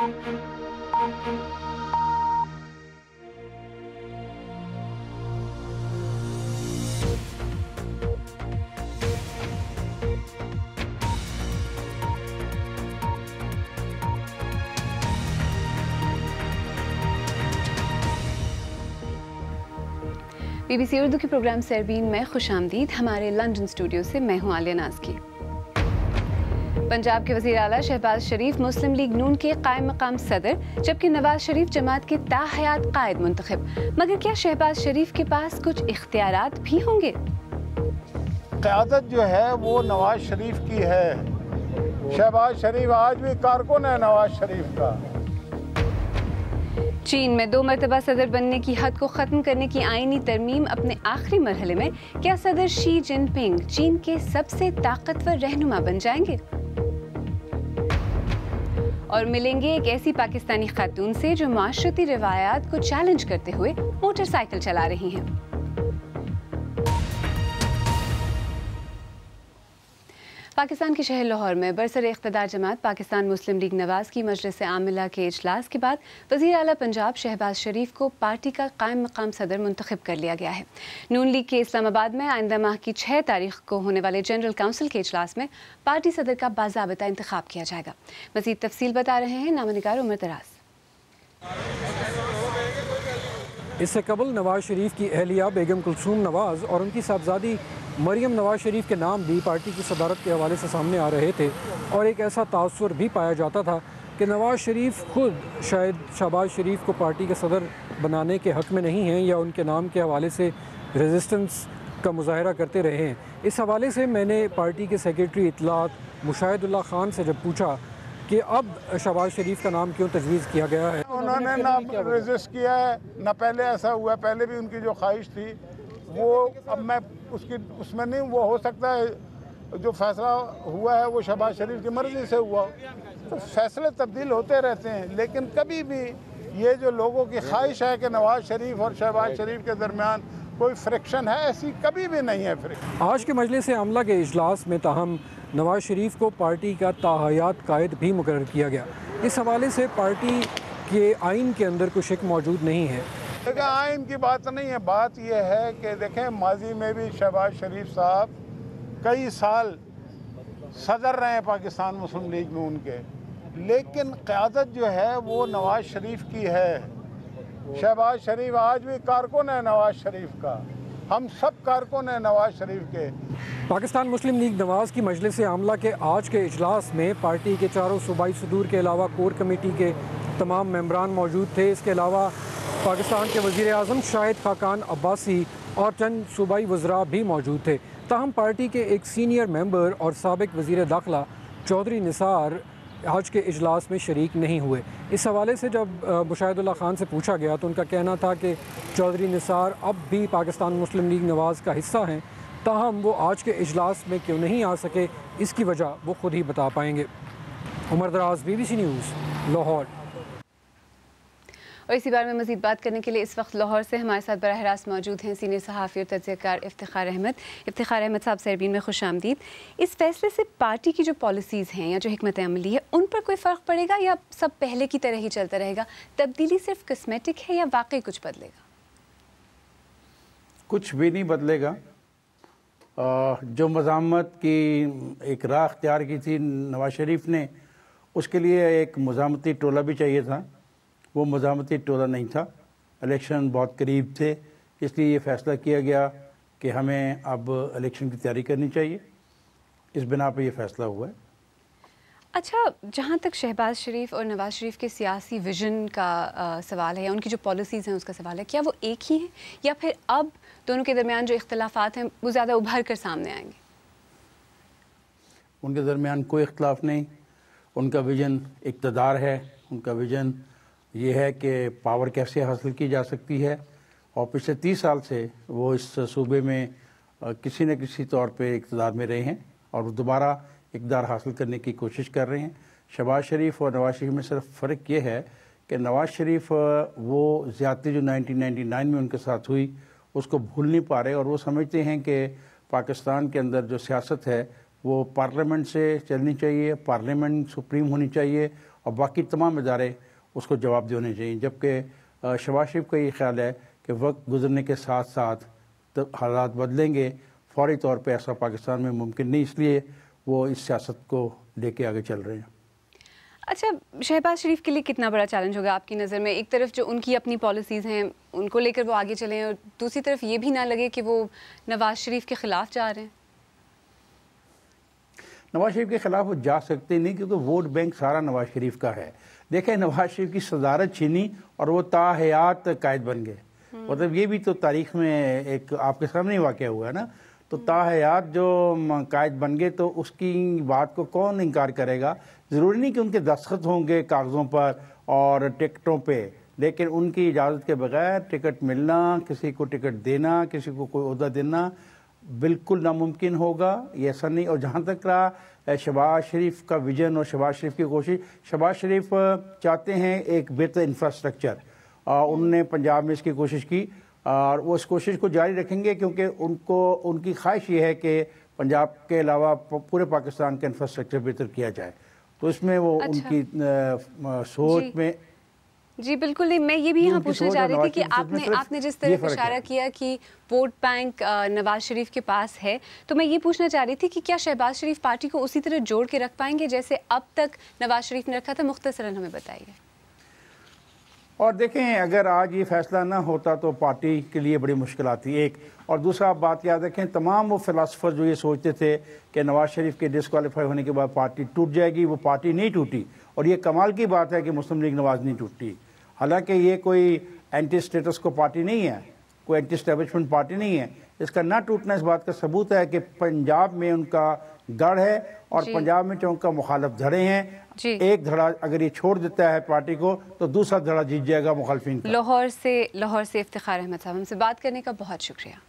BBC Urdu के programme Sairbeen में खुशामदीद। हमारे लंदन स्टूडियो से मैं हूं आलिया नाज़की। पंजाब के वज़ीर आला शहबाज शरीफ मुस्लिम लीग नून के कायम मकाम सदर, जबकि नवाज शरीफ जमात के ताहयात कायद मुंतखब। मगर क्या शहबाज शरीफ के पास कुछ इख्तियारात भी होंगे? क़यादत जो है वो नवाज शरीफ की है। शहबाज शरीफ आज भी कारकुन है नवाज शरीफ का। चीन में 2 मरतबा सदर बनने की हद को ख़त्म करने की आईनी तरमीम अपने आखिरी मरहले में, क्या सदर शी जिनपिंग चीन के सबसे ताकतवर रहनुमा बन जाएंगे? और मिलेंगे एक ऐसी पाकिस्तानी खातून से जो माशरती रिवायात को चैलेंज करते हुए मोटरसाइकिल चला रही हैं। पाकिस्तान के शहर लाहौर में बरसर इख्तिदार जमात पाकिस्तान मुस्लिम लीग नवाज की मजलिस आमिला के इजलास के बाद वज़ीर आला पंजाब शहबाज शरीफ को पार्टी का कायम मकाम सदर मुंतखब कर लिया गया है। नून लीग के इस्लामाबाद में आइंदा माह की 6 तारीख को होने वाले जनरल काउंसिल के इजलास में पार्टी सदर का बाज़ाबिता इंतखाब किया जाएगा। मज़ीद तफसील बता रहे हैं नामनिगार उमर दराज। इससे कबल नवाज शरीफ की अहलिया बेगम कुलसूम नवाज और उनकी साहबजादी मरियम नवाज शरीफ के नाम भी पार्टी की सदारत के हवाले से सामने आ रहे थे और एक ऐसा तासुर भी पाया जाता था कि नवाज शरीफ खुद शायद शहबाज शरीफ को पार्टी के सदर बनाने के हक़ में नहीं हैं या उनके नाम के हवाले से रेजिस्टेंस का मुजाहरा करते रहे हैं। इस हवाले से मैंने पार्टी के सेक्रेटरी इत्तलात मुशाहिदुल्लाह खान से जब पूछा कि अब शहबाज शरीफ का नाम क्यों तजवीज़ किया गया है, उन्होंने ना रेजिस्ट किया है, ना पहले ऐसा हुआ। पहले भी उनकी जो ख्वाहिश थी वो अब मैं उसमें नहीं, वो हो सकता है जो फैसला हुआ है वो शहबाज शरीफ की मर्ज़ी से हुआ। तो फैसले तब्दील होते रहते हैं, लेकिन कभी भी ये जो लोगों की ख्वाहिश है कि नवाज शरीफ और शहबाज शरीफ के दरमियान कोई फ्रिक्शन है, ऐसी कभी भी नहीं है फ्रिक्शन। आज के मजलिस आमला के इजलास में ताहम नवाज शरीफ को पार्टी का ताहयात कायद भी मुकर्रर किया गया। इस हवाले से पार्टी के आइन के अंदर कुछ एक मौजूद नहीं है। देखिए, आइन की बात नहीं है, बात यह है कि देखें माजी में भी शहबाज शरीफ साहब कई साल सदर रहे पाकिस्तान मुस्लिम लीग नून के, लेकिन क़यादत जो है वो नवाज शरीफ की है। शहबाज शरीफ आज भी कारकुन है नवाज शरीफ का। हम सब कारकुन हैं नवाज शरीफ के। पाकिस्तान मुस्लिम लीग नवाज की मजलिस आमला के आज के इजलास में पार्टी के चारों सूबाई सदूर के अलावा कोर कमेटी के तमाम मेंबरान मौजूद थे। इसके अलावा पाकिस्तान के वज़ीर आज़म शाहिद खाकान अब्बासी और चंद सूबाई वज़रा भी मौजूद थे। ताहम पार्टी के एक सीनियर मेंबर और साबिक वज़ीर दाखिला चौधरी निसार आज के इजलास में शरीक नहीं हुए। इस हवाले से जब मुशाहिदुल्लाह खान से पूछा गया तो उनका कहना था कि चौधरी निसार अब भी पाकिस्तान मुस्लिम लीग नवाज का हिस्सा हैं, ताहम वो आज के इजलास में क्यों नहीं आ सके इसकी वजह वो खुद ही बता पाएंगे। उमर दराज, BBC न्यूज़, लाहौर। और इसी बारे में मज़ीद बात करने के लिए इस वक्त लाहौर से हमारे साथ बराह रास्त मौजूद हैं सीनियर सहाफ़ी और तज्ज़ियाकार इफ्तिखार अहमद। इफ्तिखार अहमद साहब, सरबीन में खुशामदीद। इस फैसले से पार्टी की जो पॉलिसीज़ हैं या जो हिकमत अमली है उन पर कोई फ़र्क पड़ेगा या सब पहले की तरह ही चलता रहेगा? तब्दीली सिर्फ कस्मेटिक है या वाकई कुछ बदलेगा? कुछ भी नहीं बदलेगा। जो मज़ामत की एक राह अख्तियार की थी नवाज शरीफ ने, उसके लिए एक मज़ामती टोला भी चाहिए था। वो मज़ामती टोला नहीं था। इलेक्शन बहुत करीब थे, इसलिए ये फ़ैसला किया गया कि हमें अब इलेक्शन की तैयारी करनी चाहिए। इस बिना पर यह फ़ैसला हुआ है। अच्छा, जहाँ तक शहबाज शरीफ और नवाज शरीफ के सियासी विजन का सवाल है या उनकी जो पॉलिसीज़ हैं उसका सवाल है, क्या वो एक ही हैं या फिर अब दोनों के दरमियान जो इख्तलाफात हैं वो ज़्यादा उभर कर सामने आएंगे? उनके दरमियान कोई इख्तलाफ नहीं। उनका विजन इक़्तिदार है। उनका विजन ये है कि पावर कैसे हासिल की जा सकती है, और पिछले 30 साल से वो इस सूबे में किसी न किसी तौर पे इक़्तिदार में रहे हैं और वो दोबारा इक़्तिदार हासिल करने की कोशिश कर रहे हैं। शहबाज शरीफ और नवाज शरीफ में सिर्फ फ़र्क ये है कि नवाज शरीफ वो ज़्यादती जो 1999 में उनके साथ हुई उसको भूल नहीं पा रहे, और वो समझते हैं कि पाकिस्तान के अंदर जो सियासत है वो पार्लियामेंट से चलनी चाहिए, पार्लियामेंट सुप्रीम होनी चाहिए, और बाकी तमाम इदारे उसको जवाब देने चाहिए। जबकि शहबाज शरीफ का ये ख्याल है कि वक्त गुजरने के साथ साथ तो हालात बदलेंगे, फौरी तौर पे ऐसा पाकिस्तान में मुमकिन नहीं, इसलिए वो इस सियासत को लेके आगे चल रहे हैं। अच्छा, शहबाज शरीफ के लिए कितना बड़ा चैलेंज होगा आपकी नज़र में? एक तरफ जो उनकी अपनी पॉलिसीज़ हैं उनको लेकर वो आगे चलें और दूसरी तरफ ये भी ना लगे कि वो नवाज़ शरीफ के ख़िलाफ़ जा रहे हैं। नवाज़ शरीफ के ख़िलाफ़ वो जा सकते नहीं, क्योंकि वोट बैंक सारा नवाज़ शरीफ का है। देखें, नवाज़ शरीफ की सदारत छीनी और वो ताहयात कायद बन गए। मतलब ये भी तो तारीख़ में एक आपके सामने वाक़या हुआ है ना। तो ताहयात जो कायद बन गए तो उसकी बात को कौन इनकार करेगा। ज़रूरी नहीं कि उनके दस्तखत होंगे कागज़ों पर और टिकटों पे, लेकिन उनकी इजाज़त के बगैर टिकट मिलना, किसी को टिकट देना, किसी को कोई ओहदा देना बिल्कुल नामुमकिन होगा। ये ऐसा नहीं। और जहाँ तक रहा शहबाज शरीफ का विजन और शहबाज शरीफ की कोशिश, शहबाज शरीफ चाहते हैं एक बेहतर इंफ्रास्ट्रक्चर। उन्होंने पंजाब में इसकी कोशिश की और वो इस कोशिश को जारी रखेंगे, क्योंकि उनकी ख्वाहिश ये है कि पंजाब के अलावा पूरे पाकिस्तान का इंफ्रास्ट्रक्चर बेहतर किया जाए। तो इसमें वो उनकी सोच में जी बिल्कुल नहीं, मैं ये भी यहाँ पूछना चाह रही थी कि आपने जिस तरह इशारा किया कि वोट बैंक नवाज शरीफ के पास है, तो मैं ये पूछना चाह रही थी कि क्या शहबाज शरीफ पार्टी को उसी तरह जोड़ के रख पाएंगे जैसे अब तक नवाज शरीफ ने रखा था? मुख्तसरन हमें बताइए। और देखें, अगर आज ये फैसला ना होता तो पार्टी के लिए बड़ी मुश्किल आती, एक। और दूसरा, आप बात याद रखें, तमाम वो फिलासफर जो ये सोचते थे कि नवाज शरीफ के डिस्क्वालीफाई होने के बाद पार्टी टूट जाएगी, वो पार्टी नहीं टूटी। और ये कमाल की बात है कि मुस्लिम लीग नवाज नहीं टूटी। हालांकि ये कोई एंटी स्टेटस को पार्टी नहीं है, कोई एंटी एस्टेब्लिशमेंट पार्टी नहीं है। इसका ना टूटना इस बात का सबूत है कि पंजाब में उनका गढ़ है और पंजाब में जो उनका मुखालिफ धड़े हैं, एक धड़ा अगर ये छोड़ देता है पार्टी को तो दूसरा धड़ा जीत जाएगा मुखालिफिन का। लाहौर से इफ्तिखार अहमद साहब, हमसे बात करने का बहुत शुक्रिया।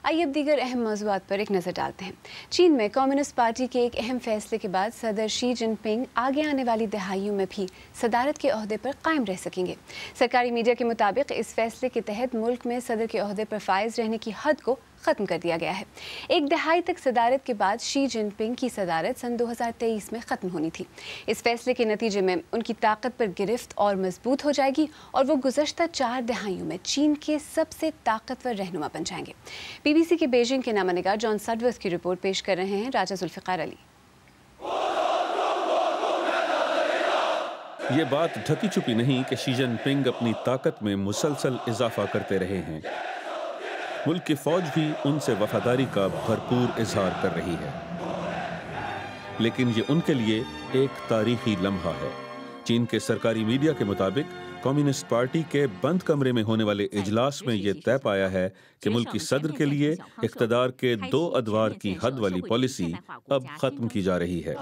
आइए अब दीगर अहम मौज़ूआत पर एक नज़र डालते हैं। चीन में कम्युनिस्ट पार्टी के एक अहम फैसले के बाद सदर शी जिनपिंग आगे आने वाली दहाइयों में भी सदारत के ओहदे पर कायम रह सकेंगे। सरकारी मीडिया के मुताबिक इस फैसले के तहत मुल्क में सदर के ओहदे पर फाइज रहने की हद को ख़त्म कर दिया गया है। एक दहाई तक सदारत के बाद शी जिनपिंग की सदारत सन 2023 में ख़त्म होनी थी। इस फैसले के नतीजे में उनकी ताकत पर गिरफ्त और मजबूत हो जाएगी और वो गुज़श्ता 4 दहाइयों में चीन के सबसे ताकतवर रहनुमा बन जाएंगे। BBC के बीजिंग के नामानिगार जॉन सडवर्थ की रिपोर्ट पेश कर रहे हैं राजा जुल्फ़िकार अली। ये बात ढकी छुपी नहीं कि शी जिनपिंग अपनी ताकत में मुसलसल इजाफा करते रहे हैं। मुल्क की फौज भी उनसे वफादारी का भरपूर इजहार कर रही है, लेकिन ये उनके लिए एक तारीखी लम्हा है। चीन के सरकारी मीडिया के मुताबिक कम्युनिस्ट पार्टी के बंद कमरे में होने वाले इजलास में यह तय पाया है कि मुल्क की सदर के लिए इख्तदार के 2 अदवार की हद वाली पॉलिसी अब खत्म की जा रही है।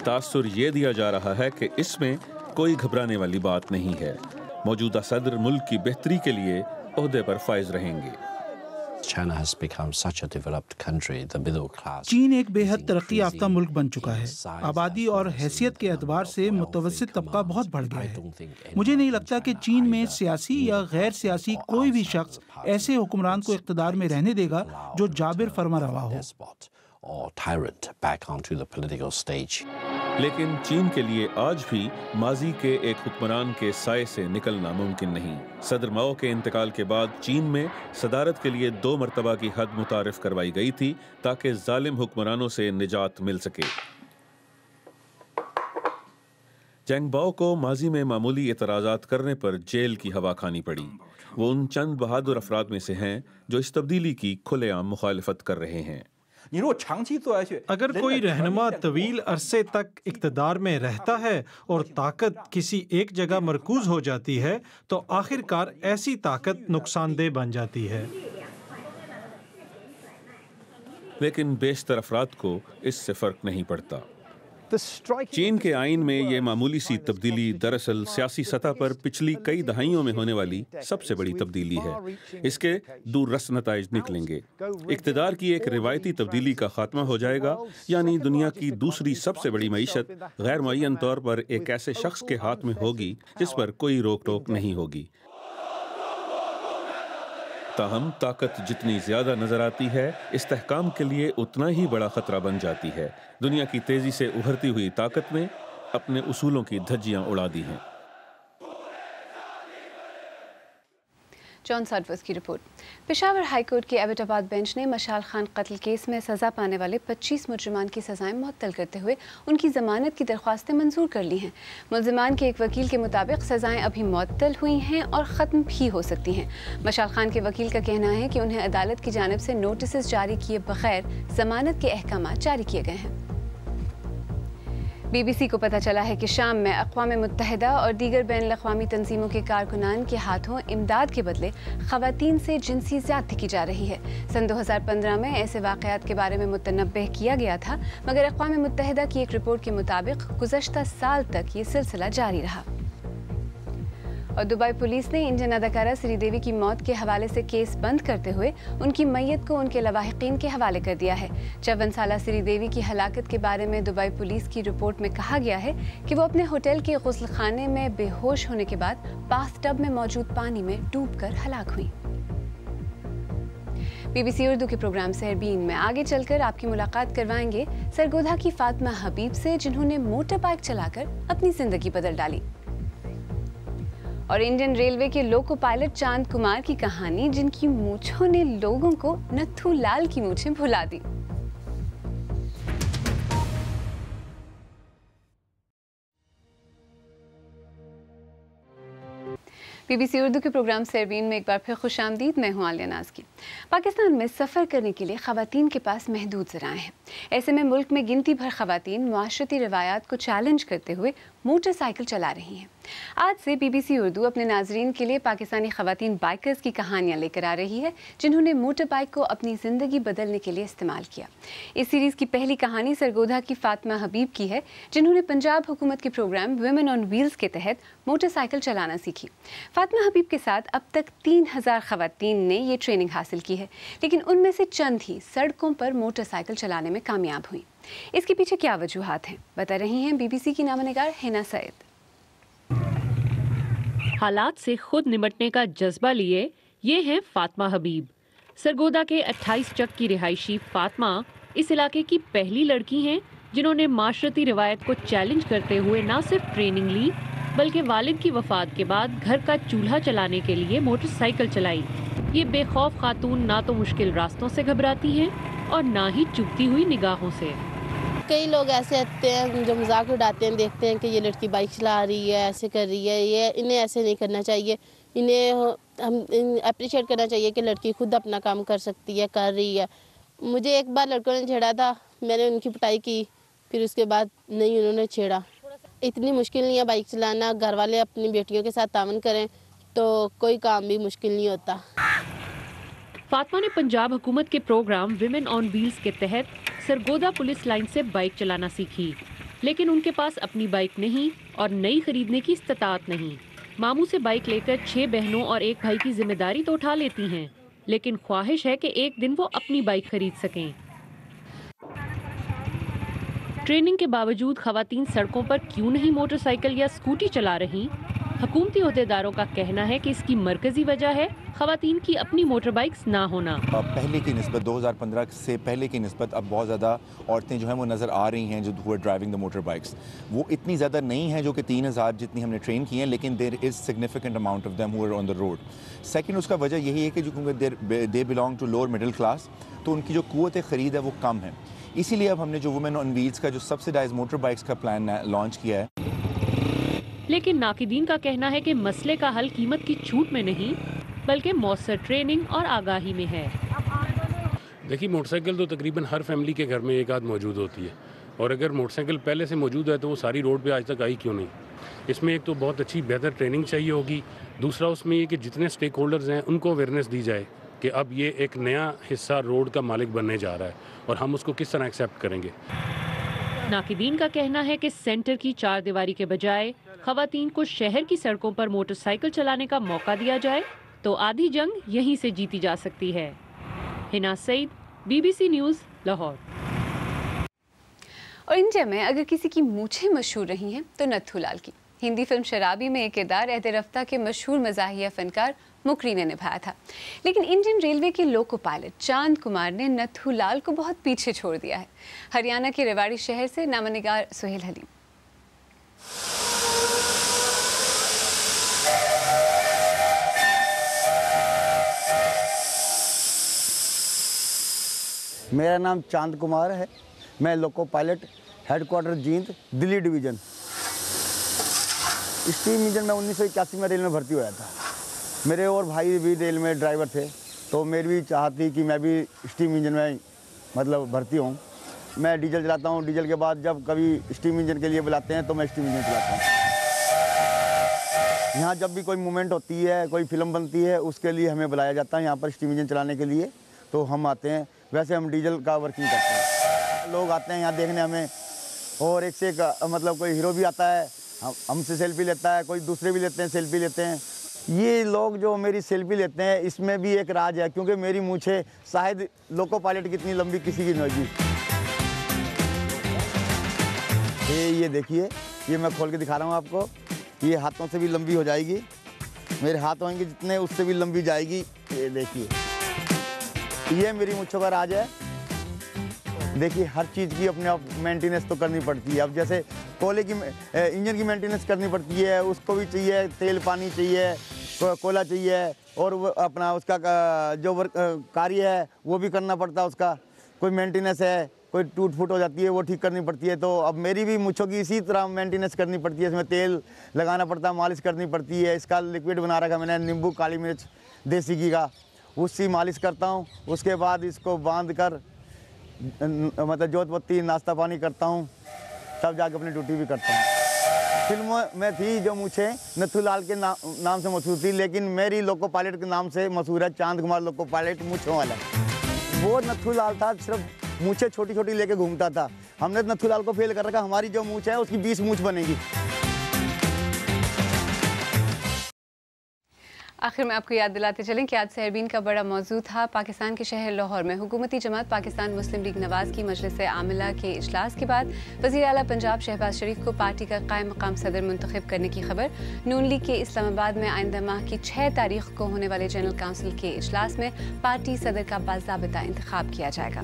तासुर ये दिया जा रहा है कि इसमें कोई घबराने वाली बात नहीं है। मौजूदा सदर मुल्क की बेहतरी के लिए ओहदे पर फाइज रहेंगे। चीन एक बेहद तरक्की याफ्ता मुल्क बन चुका है। आबादी और हैसियत के एतबार से मुतवस्सित तबका बहुत बढ़ गया है। मुझे नहीं लगता कि चीन में सियासी या गैर सियासी कोई भी शख्स ऐसे हुक्मरान को इख्तिदार में रहने देगा जो जाबिर फरमा रवा हो। लेकिन चीन के लिए आज भी माजी के एक हुक्मरान के साए से निकलना मुमकिन नहीं। सदर माओ के इंतकाल के बाद चीन में सदारत के लिए 2 मरतबा की हद मुतारिफ करवाई गई थी ताकि जालिम हुक्मरानों से निजात मिल सके। चैंगबाओ को माजी में मामूली एतराज़ात करने पर जेल की हवा खानी पड़ी। वो उन चंद बहादुर अफराद में से हैं जो इस तब्दीली की खुलेआम मुखालिफत कर रहे हैं। अगर कोई रहनुमा तवील अरसे तक इक़्तिदार में रहता है और ताकत किसी एक जगह मरकूज हो जाती है तो आखिरकार ऐसी ताकत नुकसानदेह बन जाती है। लेकिन बेशतर अफराद को इससे फ़र्क नहीं पड़ता। चीन के आइन में ये मामूली सी तब्दीली दरअसल सियासी सतह पर पिछली कई दहाइयों में होने वाली सबसे बड़ी तब्दीली है। इसके दूररस नताइज निकलेंगे। इक़्तिदार की एक रिवायती तब्दीली का खात्मा हो जाएगा, यानी दुनिया की दूसरी सबसे बड़ी मईशत गैर मुअय्यन तौर पर एक ऐसे शख्स के हाथ में होगी जिस पर कोई रोक टोक नहीं होगी। ताहम ताकत जितनी ज्यादा नजर आती है, इस्तेहकाम के लिए उतना ही बड़ा खतरा बन जाती है। दुनिया की तेजी से उभरती हुई ताकत ने अपने उसूलों की धज्जियां उड़ा दी हैं। जॉन साडवर्थ की रिपोर्ट। पेशावर हाईकोर्ट के एबटाबाद बेंच ने मशाल खान कत्ल केस में सजा पाने वाले 25 मुजरिमान की सजाएं मुअत्तल करते हुए उनकी जमानत की दरख्वास्तें मंजूर कर ली हैं। मुलजिमान के एक वकील के मुताबिक सजाएं अभी मुअत्तल हुई हैं और ख़त्म भी हो सकती हैं। मशाल खान के वकील का कहना है कि उन्हें अदालत की जानिब से नोटिस जारी किए बगैर जमानत के अहकाम जारी किए गए हैं। BBC को पता चला है कि शाम में अक़वाम मुत्तहिदा और दीगर बैनुल अक़वामी तंजीमों के कारकुनान के हाथों इमदाद के बदले ख़वातीन से जिनसी ज़्यादती की जा रही है। सन 2015 में ऐसे वाक़यात के बारे में मुतनब्बह किया गया था, मगर अक़वाम मुत्तहिदा की एक रिपोर्ट के मुताबिक गुज़श्ता साल तक ये सिलसिला जारी रहा। और दुबई पुलिस ने इंडियन अदाकारा श्रीदेवी की मौत के हवाले से केस बंद करते हुए उनकी मैयत को उनके लवाहिकीन के हवाले कर दिया है। 54 साला श्रीदेवी की हलाकत के बारे में दुबई पुलिस की रिपोर्ट में कहा गया है कि वो अपने होटल के गुस्ल खाने में बेहोश होने के बाद बाथटब में मौजूद पानी में डूबकर हलाक हुई। BBC उर्दू के प्रोग्राम सहरबीन में आगे चलकर आपकी मुलाकात करवाएंगे सरगोधा की फातिमा हबीब से, जिन्होंने मोटर बाइक चलाकर अपनी जिंदगी बदल डाली। और इंडियन रेलवे के लोको पायलट चांद कुमार की कहानी, जिनकी मूंछों ने लोगों को नत्थू लाल की मूंछें भुला दी। BBC उर्दू के प्रोग्राम सरबीन में एक बार फिर खुशामदीद। मैं हूं आलिया नाज की। पाकिस्तान में सफ़र करने के लिए ख़वातीन के पास महदूद ज़राए हैं। ऐसे में मुल्क में गिनती भर ख़वातीन मुआशरती रवायात को चैलेंज करते हुए मोटरसाइकिल चला रही हैं। आज से BBC उर्दू अपने नाजरीन के लिए पाकिस्तानी ख़वातीन बाइकर्स की कहानियाँ लेकर आ रही है, जिन्होंने मोटर बाइक को अपनी ज़िंदगी बदलने के लिए इस्तेमाल किया। इस सीरीज़ की पहली कहानी सरगोधा की फातिमा हबीब की है, जिन्होंने पंजाब हुकूमत के प्रोग्राम वुमेन ऑन व्हील्स के तहत मोटरसाइकिल चलाना सीखी। फातिमा हबीब के साथ अब तक 3000 ख़वातीन ने ये ट्रेनिंग हासिल की है, लेकिन उनमें से चंद ही सड़कों पर मोटरसाइकिल चलाने में कामयाब हुई। इसके पीछे क्या वजूहात हैं, बता रही हैं BBC की नामनिगार हिना सैयद। हालात से खुद निपटने का जज्बा लिए ये हैं फातिमा हबीब। सरगोदा के 28 चक की रिहायशी फातिमा इस इलाके की पहली लड़की हैं जिन्होंने माशरती रिवायत को चैलेंज करते हुए न सिर्फ ट्रेनिंग ली, बल्कि वालिद की वफात के बाद घर का चूल्हा चलाने के लिए मोटरसाइकिल चलाई। ये बेखौफ खातून ना तो मुश्किल रास्तों से घबराती हैं और ना ही चुभती हुई निगाहों से। कई लोग ऐसे आते हैं जो मजाक उड़ाते हैं, देखते हैं कि ये लड़की बाइक चला रही है, ऐसे कर रही है, ये इन्हें ऐसे नहीं करना चाहिए। इन्हें हम अप्रिशिएट करना चाहिए कि लड़की खुद अपना काम कर सकती है, कर रही है। मुझे एक बार लड़कों ने छेड़ा था, मैंने उनकी पिटाई की, फिर उसके बाद नहीं उन्होंने छेड़ा। इतनी मुश्किल नहीं है बाइक चलाना। घर वाले अपनी बेटियों के साथ तावन करें तो कोई काम भी मुश्किल नहीं होता। फातिमा ने पंजाब हुकूमत के प्रोग्राम विमेन ऑन व्हील्स के तहत सरगोदा पुलिस लाइन से बाइक चलाना सीखी, लेकिन उनके पास अपनी बाइक नहीं और नई खरीदने की इस्तात नहीं। मामू से बाइक लेकर 6 बहनों और एक भाई की जिम्मेदारी तो उठा लेती हैं, लेकिन ख्वाहिश है कि एक दिन वो अपनी बाइक खरीद सकें। ट्रेनिंग के बावजूद खवातीन सड़कों पर क्यों नहीं मोटरसाइकिल या स्कूटी चला रही? हुकूमती ओहदेदारों का कहना है कि इसकी मरकजी वजह है खवातीन की अपनी मोटर बाइक्स ना होना। पहले की निस्बत 2015 से पहले की निस्बत अब बहुत ज़्यादा औरतें जो हैं वो नज़र आ रही हैं जो who are driving the motorbikes. वो इतनी ज़्यादा नहीं है जो कि 3000 जितनी हमने ट्रेन की हैं, लेकिन there is significant amount of them who are on the road. Second, उसका वजह यही है कि जो they belong to lower middle class, तो उनकी जो क़ुव्वत ख़रीद है वो कम है। इसीलिए अब हमने जो वुमेन ऑन व्हील्स का जो सब्सिडाइज मोटर बाइक्स का प्लान लॉन्च किया है। लेकिन नाकिदीन का कहना है कि मसले का हल कीमत की छूट में नहीं बल्कि मौसर ट्रेनिंग और आगाही में है। देखिए, मोटरसाइकिल तो तकरीबन हर फैमिली के घर में एक आध मौजूद होती है, और अगर मोटरसाइकिल पहले से मौजूद है तो वो सारी रोड पे आज तक आई क्यों नहीं? इसमें एक तो बहुत अच्छी बेहतर ट्रेनिंग चाहिए होगी। दूसरा, उसमें ये कि जितने स्टेक होल्डर्स हैं उनको अवेयरनेस दी जाए कि अब ये एक नया हिस्सा रोड का मालिक बनने जा रहा है और हम उसको किस तरह एक्सेप्ट करेंगे। नाकिदीन का कहना है कि सेंटर की 4 दीवारी के बजाय खवातीन को शहर की सड़कों पर मोटरसाइकिल चलाने का मौका दिया जाए तो आधी जंग यहीं से जीती जा सकती है। Hina Saeed, BBC news, Lahore. और इंडिया में अगर किसी की मूंछें मशहूर रही हैं तो नत्थू लाल की। हिंदी फिल्म शराबी में एक किरदार एहद रफ्ता के मशहूर मज़ाहिया फ़नकार मुकरी ने निभाया था। लेकिन इंडियन रेलवे के लोको पायलट चांद कुमार ने नथुलाल को बहुत पीछे छोड़ दिया है। हरियाणा के रेवाड़ी शहर से नामनिगार सुहेल हलीम। मेरा नाम चांद कुमार है। मैं loco pilot headquarter Jind Delhi division. Steam engine में 1981 में रेल में भर्ती हुआ था। मेरे और भाई भी रेल में ड्राइवर थे, तो मेरी भी चाहत थी कि मैं भी स्टीम इंजन में मतलब भर्ती हूँ। मैं डीजल चलाता हूँ। डीजल के बाद जब कभी स्टीम इंजन के लिए बुलाते हैं तो मैं स्टीम इंजन चलाता हूँ। यहाँ जब भी कोई मूवमेंट होती है, कोई फिल्म बनती है, उसके लिए हमें बुलाया जाता है यहाँ पर स्टीम इंजन चलाने के लिए, तो हम आते हैं। वैसे हम डीजल का वर्किंग करते हैं। लोग आते हैं यहाँ देखने हमें, और एक से एक मतलब कोई हीरो भी आता है, हमसे सेल्फी लेता है, कोई दूसरे भी लेते हैं, सेल्फी लेते हैं। ये लोग जो मेरी सेल्फी लेते हैं, इसमें भी एक राज है, क्योंकि मेरी मूंछें शायद लोको पायलट की इतनी लंबी किसी की नहीं होगी। ये देखिए, ये मैं खोल के दिखा रहा हूँ आपको। ये हाथों से भी लंबी हो जाएगी, मेरे हाथ होंगे जितने उससे भी लंबी जाएगी। ये देखिए, ये मेरी मूंछों का राज है। देखिए, हर चीज़ की अपने आप मेंटेनेंस तो करनी पड़ती है। अब जैसे कोयले की इंजन की मेंटेनेंस करनी पड़ती है, उसको भी चाहिए तेल पानी चाहिए, कोयला चाहिए, और वो अपना उसका जो कार्य है वो भी करना पड़ता है। उसका कोई मेंटेनेंस है, कोई टूट फूट हो जाती है, वो ठीक करनी पड़ती है। तो अब मेरी भी मूंछों की इसी तरह मेंटेनेंस करनी पड़ती है। इसमें तेल लगाना पड़ता है, मालिश करनी पड़ती है। इसका लिक्विड बना रखा मैंने, नींबू काली मिर्च देसी घी का, उससे मालिश करता हूँ। उसके बाद इसको बांध कर मतलब जोत बत्ती नाश्ता पानी करता हूँ, तब जाके अपनी ड्यूटी भी करता हूँ। फिल्म में थी जो मूंछें नथुलाल के नाम से मशहूर थी, लेकिन मेरी लोको पायलट के नाम से मशहूर है, चांद कुमार लोको पायलट मूंछों वाला। वो नथुलाल था, सिर्फ मूंछें छोटी छोटी लेके घूमता था। हमने नथुलाल को फेल कर रखा, हमारी जो मूंछ है उसकी 20 मूंछ बनेगी। आखिर में आपको याद दिलाते चलें कि आज सहरबीन का बड़ा मौजू था। पाकिस्तान के शहर लाहौर में हुकूमती जमात पाकिस्तान मुस्लिम लीग नवाज़ की मजलिस आमिला के इजलास के बाद वज़ीर आला पंजाब शहबाज शरीफ को पार्टी का कायम मकाम सदर मुंतखब करने की खबर। नून लीग के इस्लामाबाद में आइंदा माह की 6 तारीख को होने वाले जनरल काउंसिल के इजलास में पार्टी सदर का बाज़ाबिता इंतखाब किया जाएगा।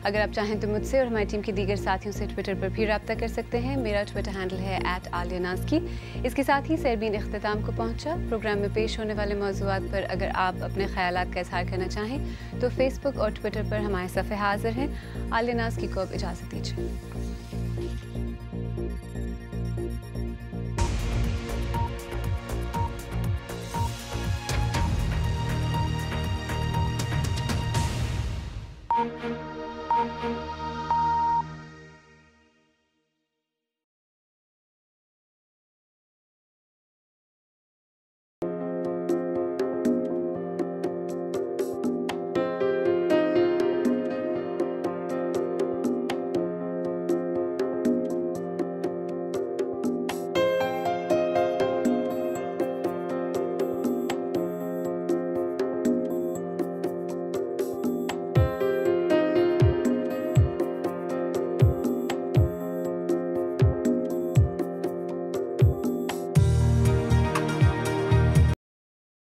अगर आप चाहें तो मुझसे और हमारी टीम के दीगर साथियों से ट्विटर पर भी रब्ता कर सकते हैं। मेरा ट्विटर हैंडल है @आलियानाज़की। इसके साथ ही सहरबीन इख्तिताम को पहुंचा। प्रोग्राम में पेश होने वाले मौज़ूआत पर अगर आप अपने ख्यालात का इजहार करना चाहें तो फेसबुक और ट्विटर पर हमारे सफ़े हाजिर हैं। आलियानाज़की को अब इजाज़त दीजिए।